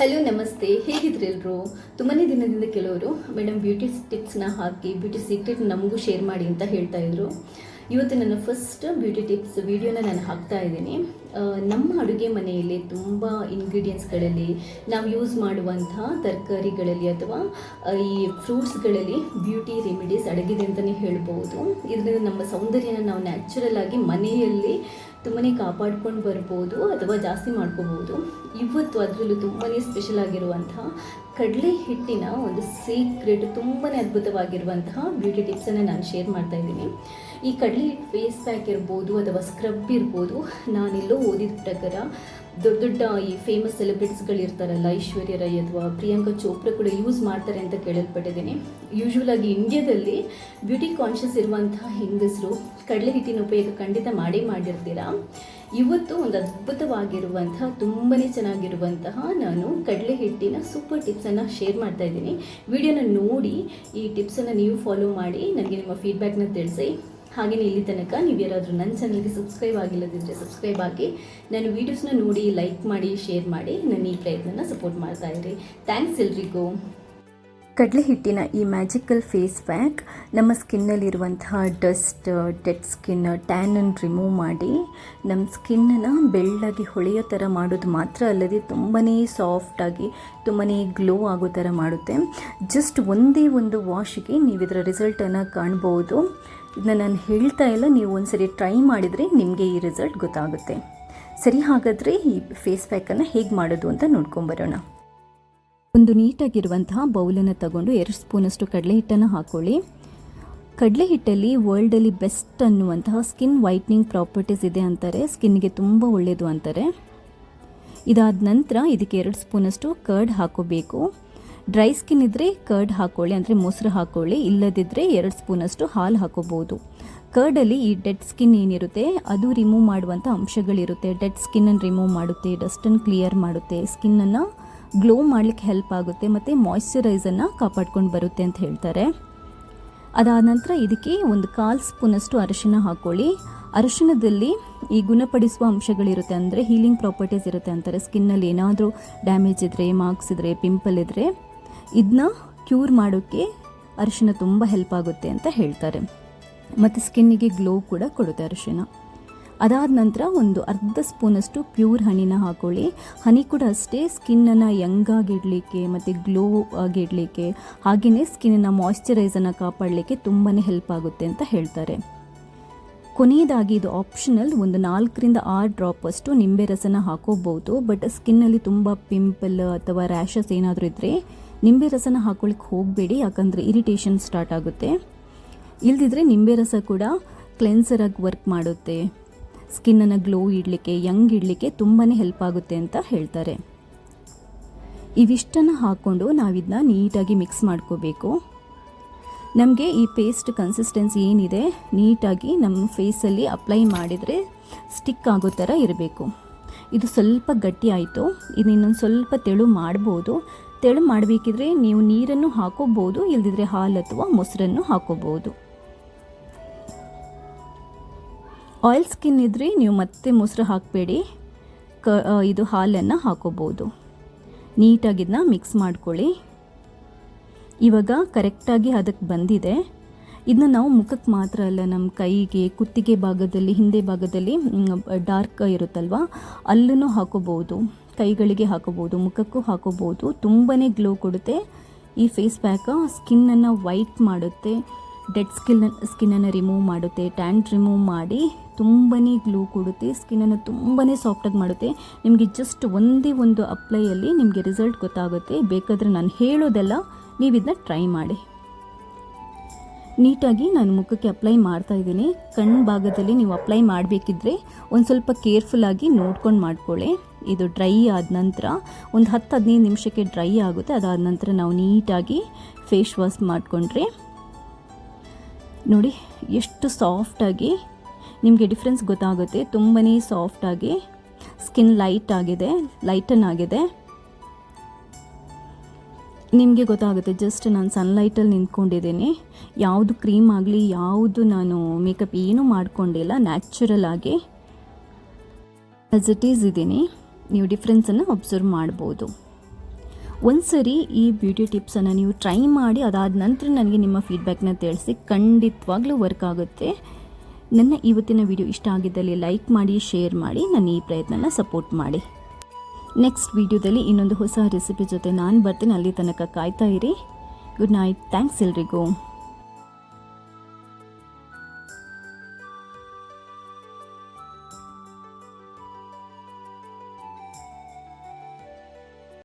Hello ನಮಸ್ತೆ, ಹೇಗಿದ್ರಿ ಎಲ್ಲರೂ? ತುಂಬಾ ದಿನದಿಂದ ಕೆಲವರು ಮೇಡಮ್ ಬ್ಯೂಟಿ ಟಿಪ್ಸ್ನ ಹಾಕಿ ಬ್ಯೂಟಿ ಸೀಕ್ರೆಟ್ ನಮಗೂ ಶೇರ್ ಮಾಡಿ ಅಂತ ಹೇಳ್ತಾ ಇದ್ರು. ಇವತ್ತು ನನ್ನ ಫಸ್ಟ್ ಬ್ಯೂಟಿ ಟಿಪ್ಸ್ ವಿಡಿಯೋನ ನಾನು ಹಾಕ್ತಾ ಇದ್ದೀನಿ. ನಮ್ಮ ಅಡುಗೆ ಮನೆಯಲ್ಲಿ ತುಂಬ ಇಂಗ್ರೀಡಿಯೆಂಟ್ಸ್ಗಳಲ್ಲಿ ನಾವು ಯೂಸ್ ಮಾಡುವಂಥ ತರಕಾರಿಗಳಲ್ಲಿ ಅಥವಾ ಈ ಫ್ರೂಟ್ಸ್ಗಳಲ್ಲಿ ಬ್ಯೂಟಿ ರೆಮಿಡೀಸ್ ಅಡಗಿದೆ ಅಂತಲೇ ಹೇಳ್ಬೋದು. ಇದರಿಂದ ನಮ್ಮ ಸೌಂದರ್ಯನ ನಾವು ನ್ಯಾಚುರಲ್ ಆಗಿ ಮನೆಯಲ್ಲಿ ತುಂಬಾ ಕಾಪಾಡ್ಕೊಂಡು ಬರ್ಬೋದು ಅಥವಾ ಜಾಸ್ತಿ ಮಾಡ್ಕೋಬೋದು. ಇವತ್ತು ಅದರಲ್ಲೂ ತುಂಬಾ ಸ್ಪೆಷಲ್ ಆಗಿರುವಂತಹ ಕಡಲೆ ಹಿಟ್ಟಿನ ಒಂದು ಸೀಕ್ರೆಟ್ ತುಂಬಾ ಅದ್ಭುತವಾಗಿರುವಂತಹ ಬ್ಯೂಟಿ ಟಿಪ್ಸನ್ನು ನಾನು ಶೇರ್ ಮಾಡ್ತಾ ಇದ್ದೀನಿ. ಈ ಕಡಲೆ ಹಿಟ್ಟು ಫೇಸ್ ಪ್ಯಾಕ್ ಇರ್ಬೋದು ಅಥವಾ ಸ್ಕ್ರಬ್ ಇರ್ಬೋದು, ನಾನೆಲ್ಲೋ ಓದಿದ ಪ್ರಕಾರ ದೊಡ್ಡ ದೊಡ್ಡ ಈ ಫೇಮಸ್ ಸೆಲೆಬ್ರಿಟೀಸ್ಗಳಿರ್ತಾರಲ್ಲ, ಐಶ್ವರ್ಯ ರೈ ಅಥವಾ ಪ್ರಿಯಾಂಕಾ ಚೋಪ್ರಾ ಕೂಡ ಯೂಸ್ ಮಾಡ್ತಾರೆ ಅಂತ ಕೇಳಲ್ಪಟ್ಟಿದ್ದೀನಿ. ಯೂಶ್ವಲ್ ಆಗಿ ಇಂಡಿಯಾದಲ್ಲಿ ಬ್ಯೂಟಿ ಕಾನ್ಷಿಯಸ್ ಇರುವಂತಹ ಹೆಂಗಸರು ಕಡಲೆ ಹಿಟ್ಟಿನ ಉಪಯೋಗ ಖಂಡಿತ ಮಾಡಿರ್ತೀರಾ. ಇವತ್ತು ಒಂದು ಅದ್ಭುತವಾಗಿರುವಂತಹ ತುಂಬಾ ಚೆನ್ನಾಗಿರುವಂತಹ ನಾನು ಕಡಲೆ ಹಿಟ್ಟಿನ ಸೂಪರ್ ಟಿಪ್ಸನ್ನು ಶೇರ್ ಮಾಡ್ತಾ ಇದ್ದೀನಿ. ವಿಡಿಯೋನ ನೋಡಿ ಈ ಟಿಪ್ಸನ್ನು ನೀವು ಫಾಲೋ ಮಾಡಿ ನನಗೆ ನಿಮ್ಮ ಫೀಡ್ಬ್ಯಾಕ್ನ ತಿಳಿಸಿ. ಹಾಗೆಯೇ ಇಲ್ಲಿ ತನಕ ನೀವು ಯಾರಾದರೂ ನನ್ನ ಚಾನಲ್ಗೆ ಸಬ್ಸ್ಕ್ರೈಬ್ ಆಗಿಲ್ಲದಿದ್ದರೆ ಸಬ್ಸ್ಕ್ರೈಬ್ ಆಗಿ, ನಾನು ವೀಡಿಯೋಸ್ನ ನೋಡಿ ಲೈಕ್ ಮಾಡಿ ಶೇರ್ ಮಾಡಿ ನನ್ನ ಈ ಪ್ರಯತ್ನನ ಸಪೋರ್ಟ್ ಮಾಡ್ತಾ ಇರಿ. ಥ್ಯಾಂಕ್ಸ್ ಎಲ್ರಿಗೂ. ಕಡಲೆ ಹಿಟ್ಟಿನ ಈ ಮ್ಯಾಜಿಕಲ್ ಫೇಸ್ ಪ್ಯಾಕ್ ನಮ್ಮ ಸ್ಕಿನ್ನಲ್ಲಿರುವಂತಹ ಡಸ್ಟ್, ಡೆಡ್ ಸ್ಕಿನ್, ಟ್ಯಾನನ್ನು ರಿಮೂವ್ ಮಾಡಿ ನಮ್ಮ ಸ್ಕಿನ್ನನ್ನು ಬೆಳ್ಳಗೆ ಹೊಳೆಯೋ ಥರ ಮಾಡೋದು ಮಾತ್ರ ಅಲ್ಲದೆ ತುಂಬಾ ಸಾಫ್ಟಾಗಿ ತುಂಬಾ ಗ್ಲೋ ಆಗೋ ಥರ ಮಾಡುತ್ತೆ. ಜಸ್ಟ್ ಒಂದೇ ಒಂದು ವಾಶ್ಗೆ ನೀವು ಇದರ ರಿಸಲ್ಟನ್ನು ಕಾಣ್ಬೋದು. ಇದನ್ನ ನಾನು ಹೇಳ್ತಾ ಇಲ್ಲ, ನೀವು ಒಂದ್ಸರಿ ಟ್ರೈ ಮಾಡಿದರೆ ನಿಮಗೆ ಈ ರಿಸಲ್ಟ್ ಗೊತ್ತಾಗುತ್ತೆ. ಸರಿ, ಹಾಗಾದರೆ ಈ ಫೇಸ್ ಪ್ಯಾಕನ್ನು ಹೇಗೆ ಮಾಡೋದು ಅಂತ ನೋಡ್ಕೊಂಬರೋಣ. ಒಂದು ನೀಟಾಗಿರುವಂತಹ ಬೌಲನ್ನು ತಗೊಂಡು 2 ಸ್ಪೂನಷ್ಟು ಕಡಲೆ ಹಿಟ್ಟನ್ನು ಹಾಕ್ಕೊಳ್ಳಿ. ಕಡಲೆ ಹಿಟ್ಟಲ್ಲಿ ವರ್ಲ್ಡಲ್ಲಿ ಬೆಸ್ಟ್ ಅನ್ನುವಂತಹ ಸ್ಕಿನ್ ವೈಟ್ನಿಂಗ್ ಪ್ರಾಪರ್ಟೀಸ್ ಇದೆ ಅಂತಾರೆ, ಸ್ಕಿನ್ಗೆ ತುಂಬ ಒಳ್ಳೆಯದು ಅಂತಾರೆ. ಇದಾದ ನಂತರ ಇದಕ್ಕೆ 2 ಸ್ಪೂನಷ್ಟು ಕರ್ಡ್ ಹಾಕೋಬೇಕು. ಡ್ರೈ ಸ್ಕಿನ್ ಇದ್ದರೆ ಕರ್ಡ್ ಹಾಕ್ಕೊಳ್ಳಿ, ಅಂದರೆ ಮೊಸರು ಹಾಕ್ಕೊಳ್ಳಿ. ಇಲ್ಲದಿದ್ದರೆ 2 ಸ್ಪೂನಷ್ಟು ಹಾಲು ಹಾಕೋಬೋದು. ಕರ್ಡಲ್ಲಿ ಈ ಡೆಡ್ ಸ್ಕಿನ್ ಏನಿರುತ್ತೆ ಅದು ರಿಮೂವ್ ಮಾಡುವಂಥ ಅಂಶಗಳಿರುತ್ತೆ. ಡೆಡ್ ಸ್ಕಿನ್ನನ್ನು ರಿಮೂವ್ ಮಾಡುತ್ತೆ, ಡಸ್ಟನ್ನು ಕ್ಲಿಯರ್ ಮಾಡುತ್ತೆ, ಸ್ಕಿನ್ನನ್ನು ಗ್ಲೋ ಮಾಡಲಿಕ್ಕೆ ಹೆಲ್ಪ್ ಆಗುತ್ತೆ ಮತ್ತು ಮಾಯ್ಶ್ಚರೈಸನ್ನು ಕಾಪಾಡ್ಕೊಂಡು ಬರುತ್ತೆ ಅಂತ ಹೇಳ್ತಾರೆ. ಅದಾದ ನಂತರ ಇದಕ್ಕೆ ಒಂದು 1/4 ಸ್ಪೂನಷ್ಟು ಅರಿಶಿನ ಹಾಕ್ಕೊಳ್ಳಿ. ಅರಿಶಿಣದಲ್ಲಿ ಈ ಗುಣಪಡಿಸುವ ಅಂಶಗಳಿರುತ್ತೆ, ಅಂದರೆ ಹೀಲಿಂಗ್ ಪ್ರಾಪರ್ಟೀಸ್ ಇರುತ್ತೆ ಅಂತಾರೆ. ಸ್ಕಿನ್ನಲ್ಲಿ ಏನಾದರೂ ಡ್ಯಾಮೇಜ್ ಇದ್ದರೆ, ಮಾರ್ಕ್ಸ್ ಇದ್ದರೆ, ಪಿಂಪಲ್ ಇದ್ದರೆ ಇದನ್ನ ಕ್ಯೂರ್ ಮಾಡೋಕ್ಕೆ ಅರಿಶಿನ ತುಂಬ ಹೆಲ್ಪ್ ಆಗುತ್ತೆ ಅಂತ ಹೇಳ್ತಾರೆ. ಮತ್ತು ಸ್ಕಿನ್ನಿಗೆ ಗ್ಲೋ ಕೂಡ ಕೊಡುತ್ತೆ ಅರಿಶಿನ. ಅದಾದ ನಂತರ ಒಂದು 1/2 ಸ್ಪೂನಷ್ಟು ಪ್ಯೂರ್ ಹನಿನ ಹಾಕ್ಕೊಳ್ಳಿ. ಹನಿ ಕೂಡ ಅಷ್ಟೇ ಸ್ಕಿನ್ನನ್ನು ಯಂಗಾಗಿಡಲಿಕ್ಕೆ ಮತ್ತು ಗ್ಲೋ ಆಗಿಡಲಿಕ್ಕೆ, ಹಾಗೆಯೇ ಸ್ಕಿನ್ನನ್ನು ಮಾಯ್ಶ್ಚರೈಸನ್ನು ಕಾಪಾಡಲಿಕ್ಕೆ ತುಂಬಾ ಹೆಲ್ಪ್ ಆಗುತ್ತೆ ಅಂತ ಹೇಳ್ತಾರೆ. ಕೊನೆಯದಾಗಿ ಇದು ಆಪ್ಷನಲ್, ಒಂದು 4ರಿಂದ 6 ಡ್ರಾಪಷ್ಟು ನಿಂಬೆ ರಸನ ಹಾಕೋಬಹುದು. ಬಟ್ ಸ್ಕಿನ್ನಲ್ಲಿ ತುಂಬ ಪಿಂಪಲ್ ಅಥವಾ ರ್ಯಾಷಸ್ ಏನಾದರೂ ಇದ್ದರೆ ನಿಂಬೆ ರಸನ ಹಾಕೊಳ್ಳಿಕ್ಕೆ ಹೋಗಬೇಡಿ, ಯಾಕಂದರೆ ಇರಿಟೇಷನ್ ಸ್ಟಾರ್ಟ್ ಆಗುತ್ತೆ. ಇಲ್ದಿದ್ರೆ ನಿಂಬೆ ರಸ ಕೂಡ ಕ್ಲೆನ್ಸರ್ ಆಗಿ ವರ್ಕ್ ಮಾಡುತ್ತೆ, ಸ್ಕಿನ್ನನ್ನು ಗ್ಲೋ ಇಡಲಿಕ್ಕೆ, ಯಂಗ್ ಇಡಲಿಕ್ಕೆ ತುಂಬಾ ಹೆಲ್ಪ್ ಆಗುತ್ತೆ ಅಂತ ಹೇಳ್ತಾರೆ. ಇವಿಷ್ಟನ್ನು ಹಾಕ್ಕೊಂಡು ನಾವಿದನ್ನ ನೀಟಾಗಿ ಮಿಕ್ಸ್ ಮಾಡ್ಕೋಬೇಕು. ನಮಗೆ ಈ ಪೇಸ್ಟ್ ಕನ್ಸಿಸ್ಟೆನ್ಸಿ ಏನಿದೆ ನೀಟಾಗಿ ನಮ್ಮ ಫೇಸಲ್ಲಿ ಅಪ್ಲೈ ಮಾಡಿದರೆ ಸ್ಟಿಕ್ ಆಗೋ ಥರ ಇರಬೇಕು. ಇದು ಸ್ವಲ್ಪ ಗಟ್ಟಿ ಆಯಿತು, ಇದು ಇನ್ನೊಂದು ಸ್ವಲ್ಪ ತೆಳು ಮಾಡ್ಬೋದು. ತೆಳು ಮಾಡಬೇಕಿದ್ರೆ ನೀವು ನೀರನ್ನು ಹಾಕೋಬೋದು, ಇಲ್ದಿದ್ರೆ ಹಾಲು ಅಥವಾ ಮೊಸರನ್ನು ಹಾಕೋಬೋದು. ಆಯಿಲ್ ಸ್ಕಿನ್ ಇದ್ದರೆ ನೀವು ಮತ್ತೆ ಮೊಸರು ಹಾಕಬೇಡಿ, ಇದು ಹಾಲನ್ನು ಹಾಕೋಬೋದು. ನೀಟಾಗಿ ಇದನ್ನ ಮಿಕ್ಸ್ ಮಾಡ್ಕೊಳ್ಳಿ. ಇವಾಗ ಕರೆಕ್ಟಾಗಿ ಅದಕ್ಕೆ ಬಂದಿದೆ. ಇದನ್ನ ನಾವು ಮುಖಕ್ಕೆ ಮಾತ್ರ ಅಲ್ಲ, ನಮ್ಮ ಕೈಗೆ, ಕುತ್ತಿಗೆ ಭಾಗದಲ್ಲಿ, ಹಿಂದೆ ಭಾಗದಲ್ಲಿ ಡಾರ್ಕ್ ಇರುತ್ತಲ್ವ ಅಲ್ಲೂ ಹಾಕೋಬೋದು, ಕೈಗಳಿಗೆ ಹಾಕೋಬೋದು, ಮುಖಕ್ಕೂ ಹಾಕೋಬೋದು. ತುಂಬಾ ಗ್ಲೋ ಕೊಡುತ್ತೆ ಈ ಫೇಸ್ ಪ್ಯಾಕ್. ಸ್ಕಿನ್ನನ್ನು ವೈಟ್ ಮಾಡುತ್ತೆ, ಡೆಡ್ ಸ್ಕಿನ್ನನ್ನು ರಿಮೂವ್ ಮಾಡುತ್ತೆ, ಟ್ಯಾನ್ ರಿಮೂವ್ ಮಾಡಿ ತುಂಬಾ ಗ್ಲೋ ಕೊಡುತ್ತೆ, ಸ್ಕಿನ್ನನ್ನು ತುಂಬಾ ಸಾಫ್ಟಾಗಿ ಮಾಡುತ್ತೆ. ನಿಮಗೆ ಜಸ್ಟ್ ಒಂದೇ ಒಂದು ಅಪ್ಲೈಯಲ್ಲಿ ನಿಮಗೆ ರಿಸಲ್ಟ್ ಗೊತ್ತಾಗುತ್ತೆ. ಬೇಕಾದರೆ ನಾನು ಹೇಳೋದೆಲ್ಲ, ನೀವು ಇದನ್ನ ಟ್ರೈ ಮಾಡಿ. ನೀಟಾಗಿ ನಾನು ಮುಖಕ್ಕೆ ಅಪ್ಲೈ ಮಾಡ್ತಾ ಇದ್ದೀನಿ. ಕಣ್ಣು ಭಾಗದಲ್ಲಿ ನೀವು ಅಪ್ಲೈ ಮಾಡಬೇಕಿದ್ರೆ ಒಂದು ಸ್ವಲ್ಪ ಕೇರ್ಫುಲ್ಲಾಗಿ ನೋಡ್ಕೊಂಡು ಮಾಡ್ಕೊಳ್ಳಿ. ಇದು ಡ್ರೈ ಆದ ನಂತರ ಒಂದು 10-15 ನಿಮಿಷಕ್ಕೆ ಡ್ರೈ ಆಗುತ್ತೆ. ಅದಾದ ನಂತರ ನಾವು ನೀಟಾಗಿ ಫೇಸ್ ವಾಶ್ ಮಾಡಿಕೊಂಡ್ರೆ ನೋಡಿ ಎಷ್ಟು ಸಾಫ್ಟಾಗಿ ನಿಮಗೆ ಡಿಫ್ರೆನ್ಸ್ ಗೊತ್ತಾಗುತ್ತೆ. ತುಂಬಾ ಸಾಫ್ಟಾಗಿ ಸ್ಕಿನ್ ಲೈಟನ್ ಆಗಿದೆ. ನಿಮಗೆ ಗೊತ್ತಾಗುತ್ತೆ. ಜಸ್ಟ್ ನಾನು ಸನ್ಲೈಟಲ್ಲಿ ನಿಂತ್ಕೊಂಡಿದ್ದೀನಿ, ಯಾವುದು ಕ್ರೀಮ್ ಆಗಲಿ, ಯಾವುದು ನಾನು ಮೇಕಪ್ ಏನೂ ಮಾಡ್ಕೊಂಡಿಲ್ಲ, ನ್ಯಾಚುರಲ್ ಆಗಿ ಆ್ಯಸ್ ಇಟ್ ಈಸ್ ಇದ್ದೀನಿ. ನೀವು ಡಿಫ್ರೆನ್ಸನ್ನು ಅಬ್ಸರ್ವ್ ಮಾಡ್ಬೋದು. ಒಂದ್ಸರಿ ಈ ಬ್ಯೂಟಿ ಟಿಪ್ಸನ್ನು ನೀವು ಟ್ರೈ ಮಾಡಿ ಅದಾದ ನಂತರ ನನಗೆ ನಿಮ್ಮ ಫೀಡ್ಬ್ಯಾಕ್ನ ತಿಳಿಸಿ. ಖಂಡಿತವಾಗ್ಲೂ ವರ್ಕ್ ಆಗುತ್ತೆ. ನನ್ನ ಇವತ್ತಿನ ವಿಡಿಯೋ ಇಷ್ಟ ಆಗಿದ್ದಲ್ಲಿ ಲೈಕ್ ಮಾಡಿ, ಶೇರ್ ಮಾಡಿ, ನನ್ನ ಈ ಪ್ರಯತ್ನನ ಸಪೋರ್ಟ್ ಮಾಡಿ. ನೆಕ್ಸ್ಟ್ ವಿಡಿಯೋದಲ್ಲಿ ಇನ್ನೊಂದು ಹೊಸ ರೆಸಿಪಿ ಜೊತೆ ನಾನು ಬರ್ತೀನಿ. ಅಲ್ಲಿ ತನಕ ಕಾಯ್ತಾ ಇರಿ. Good night. ಥ್ಯಾಂಕ್ಸ್ ಎಲ್ರಿಗೂ.